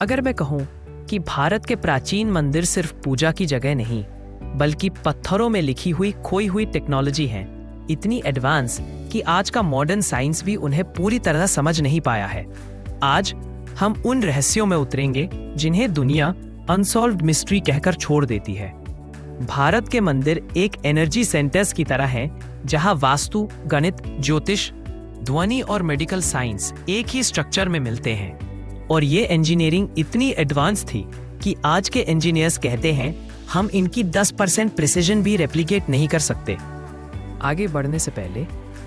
अगर मैं कहूँ कि भारत के प्राचीन मंदिर सिर्फ पूजा की जगह नहीं, बल्कि पत्थरों में लिखी हुई खोई हुई टेक्नोलॉजी है, इतनी एडवांस कि आज का मॉडर्न साइंस भी उन्हें पूरी तरह समझ नहीं पाया है। आज हम उन रहस्यों में उतरेंगे जिन्हें दुनिया अनसॉल्व्ड मिस्ट्री कहकर छोड़ देती है। भारत के मंदिर एक एनर्जी सेंटर्स की तरह हैं, जहां वास्तु, गणित, ज्योतिष, ध्वनि और मेडिकल साइंस एक ही स्ट्रक्चर में मिलते हैं। और ये इंजीनियरिंग इतनी एडवांस थी कि आज के इंजीनियर्स कहते हैं हम इनकी 10% प्रिसिजन भी रेप्लिकेट नहीं कर सकते। आगे बढ़ने से पहले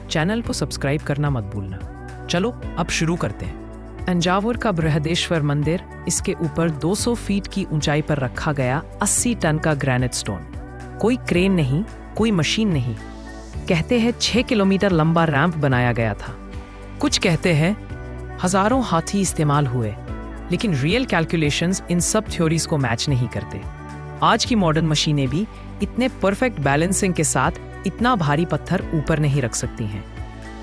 चैनल को सब्सक्राइब करना मत भूलना। चलो अब शुरू करते हैं। तंजावुर का बृहदेश्वर मंदिर, इसके ऊपर 200 फीट की ऊंचाई पर रखा गया 80 टन का ग्रेनाइट स्टोन। कोई क्रेन नहीं, कोई मशीन नहीं। कहते हैं 6 किलोमीटर लंबा रैंप बनाया गया था। कुछ कहते हैं हजारों हाथी इस्तेमाल हुए, लेकिन रियल कैलकुलेशंस इन सब थ्योरीज को मैच नहीं करते। आज की मॉडर्न मशीनें भी इतने परफेक्ट बैलेंसिंग के साथ इतना भारी पत्थर ऊपर नहीं रख सकती हैं।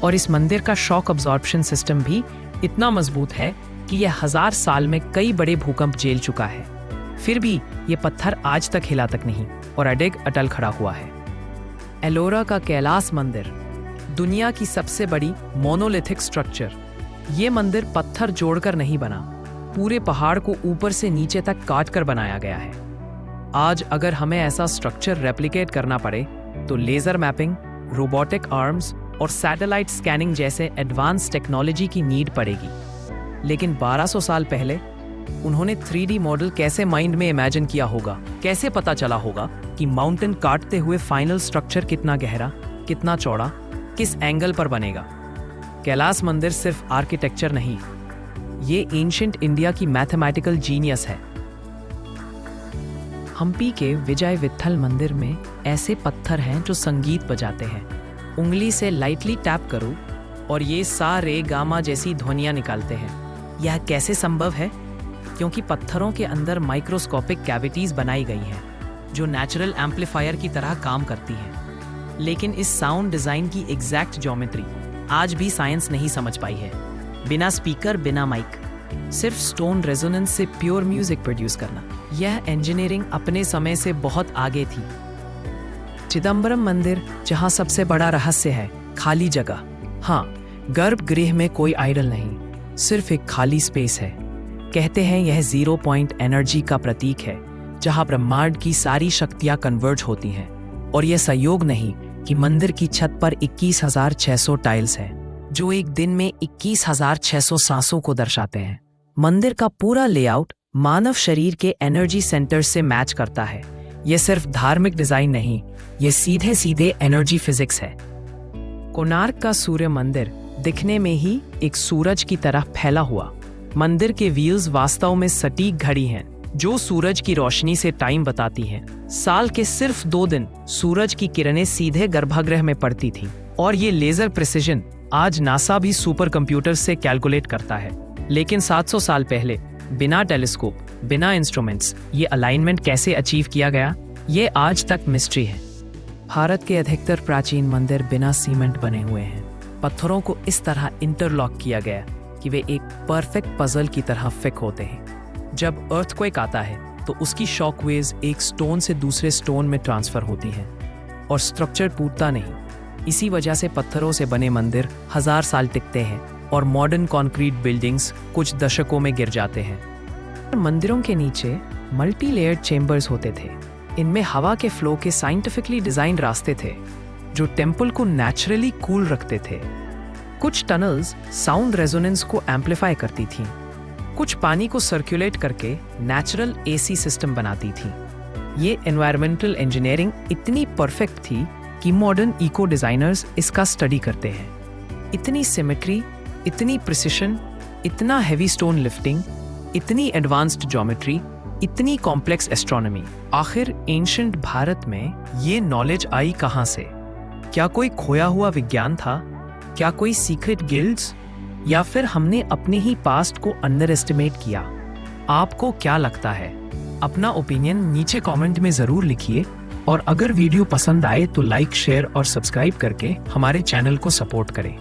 और इस मंदिर का शॉक अब्जॉर्प्शन सिस्टम भी इतना मजबूत है कि यह 1000 साल में कई बड़े भूकंप झेल चुका है। फिर भी ये पत्थर आज तक हिला तक नहीं और अडिग अटल खड़ा हुआ है। एलोरा का कैलाश मंदिर, दुनिया की सबसे बड़ी मोनोलिथिक स्ट्रक्चर। ये मंदिर पत्थर जोड़कर नहीं बना, पूरे पहाड़ को ऊपर से नीचे तक काट कर बनाया गया है। आज अगर हमें ऐसा स्ट्रक्चर रेप्लिकेट करना पड़े तो लेजर मैपिंग, रोबोटिक आर्म्स और सैटेलाइट स्कैनिंग जैसे एडवांस टेक्नोलॉजी की नीड पड़ेगी। लेकिन 1200 साल पहले उन्होंने 3D मॉडल कैसे माइंड में इमेजिन किया होगा? कैसे पता चला होगा कि माउंटेन काटते हुए फाइनल स्ट्रक्चर कितना गहरा, कितना चौड़ा, किस एंगल पर बनेगा? कैलाश मंदिर सिर्फ आर्किटेक्चर नहीं, ये एंशिएंट इंडिया की मैथमेटिकल जीनियस है। हम्पी के विजय विट्ठल मंदिर में ऐसे पत्थर हैं जो संगीत बजाते हैं। उंगली से लाइटली टैप करो और ये सा रे गामा जैसी ध्वनियां निकालते हैं। यह कैसे संभव है? क्योंकि पत्थरों के अंदर माइक्रोस्कोपिक कैविटीज बनाई गई हैं जो नेचुरल एम्पलीफायर की तरह काम करती हैं। लेकिन इस साउंड डिजाइन की एग्जैक्ट ज्योमेट्री आज भी साइंस नहीं समझ पाई है। बिना स्पीकर, बिना माइक, सिर्फ स्टोन रेजोनेंस से प्योर म्यूजिक प्रोड्यूस करना, यह इंजीनियरिंग अपने समय से बहुत आगे थी। चिदम्बरम मंदिर, जहां सबसे बड़ा रहस्य है खाली जगह। हाँ, गर्भगृह में कोई आइडल नहीं, सिर्फ एक खाली स्पेस है। कहते हैं यह 0 पॉइंट एनर्जी का प्रतीक है, जहां ब्रह्मांड की सारी शक्तियां कन्वर्ज होती हैं। और यह संयोग नहीं कि मंदिर की छत पर 21,600 टाइल्स हैं, जो एक दिन में 21,600 सांसों को दर्शाते हैं। मंदिर का पूरा लेआउट मानव शरीर के एनर्जी सेंटर से मैच करता है। यह सिर्फ धार्मिक डिजाइन नहीं, यह सीधे सीधे एनर्जी फिजिक्स है। कोणार्क का सूर्य मंदिर दिखने में ही एक सूरज की तरह फैला हुआ। मंदिर के व्हील्स वास्तव में सटीक घड़ी हैं, जो सूरज की रोशनी से टाइम बताती हैं। साल के सिर्फ 2 दिन सूरज की किरणें सीधे गर्भगृह में पड़ती थी। और ये लेजर प्रिसिजन आज नासा भी सुपर कंप्यूटर से कैलकुलेट करता है। लेकिन 700 साल पहले बिना टेलीस्कोप, बिना इंस्ट्रूमेंट्स, ये अलाइनमेंट कैसे अचीव किया गया, ये आज तक मिस्ट्री है। भारत के अधिकतर प्राचीन मंदिर बिना सीमेंट बने हुए हैं। पत्थरों को इस तरह इंटरलॉक किया गया कि वे एक परफेक्ट पजल की तरह फिट होते हैं। जब अर्थक्वेक आता है तो उसकी शॉक वेव्स एक स्टोन से दूसरे स्टोन में ट्रांसफर होती हैं और स्ट्रक्चर टूटता नहीं। इसी वजह से पत्थरों से बने मंदिर 1000 साल टिकते हैं और मॉडर्न कंक्रीट बिल्डिंग्स कुछ दशकों में गिर जाते हैं। मंदिरों के नीचे मल्टी लेयर्ड चेम्बर्स होते थे। इनमें हवा के फ्लो के साइंटिफिकली डिजाइन रास्ते थे जो टेम्पल को नेचुरली कूल रखते थे। कुछ टनल्स साउंड रेजोनेंस को एम्पलीफाई करती थीं, कुछ पानी को सर्कुलेट करके नेचुरल एसी सिस्टम बनाती थी। ये एनवायरमेंटल इंजीनियरिंग इतनी परफेक्ट थी कि मॉडर्न इको डिजाइनर्स इसका स्टडी करते हैं। इतनी सिमेट्री, इतनी प्रिसिशन, इतना हेवी स्टोन लिफ्टिंग, इतनी एडवांस्ड ज्योमेट्री, इतनी कॉम्प्लेक्स एस्ट्रोनॉमी। आखिर एंशिएंट भारत में ये नॉलेज आई कहां से? क्या कोई खोया हुआ विज्ञान था? क्या कोई सीक्रेट गिल्ड्स? या फिर हमने अपने ही पास्ट को अंडर एस्टिमेट किया? आपको क्या लगता है? अपना ओपिनियन नीचे कमेंट में जरूर लिखिए और अगर वीडियो पसंद आए तो लाइक, शेयर और सब्सक्राइब करके हमारे चैनल को सपोर्ट करें।